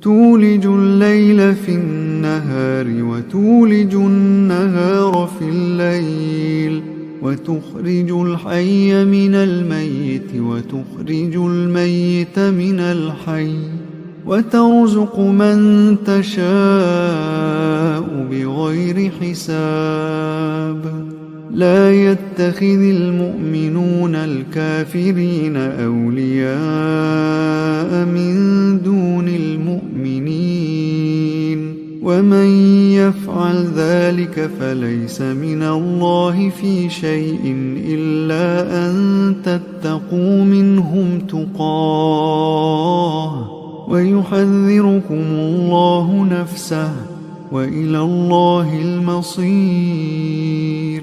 تولج الليل في النهار وتولج النهار في الليل وتخرج الحي من الميت وتخرج الميت من الحي وترزق من تشاء بغير حساب. لا يتخذ المؤمنون الكافرين أولياء من دون المؤمنين ومن يفعل ذلك فليس من الله في شيء إلا أن تتقوا منهم تقاه ويحذركم الله نفسه وإلى الله المصير.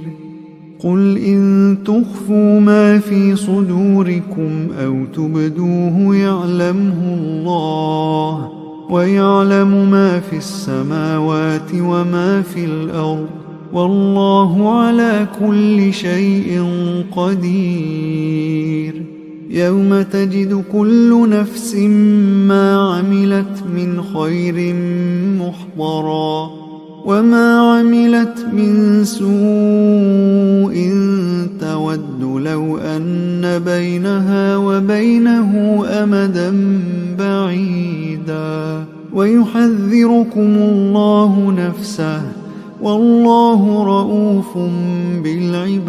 قل إن تخفوا ما في صدوركم أو تبدوه يعلمه الله ويعلم ما في السماوات وما في الأرض والله على كل شيء قدير. يوم تجد كل نفس ما عملت من خير محضرا وما عملت من سوء تود لو أن بينها وبينه أمدا بعيدا ويحذركم الله نفسه والله رءوف بالعباد.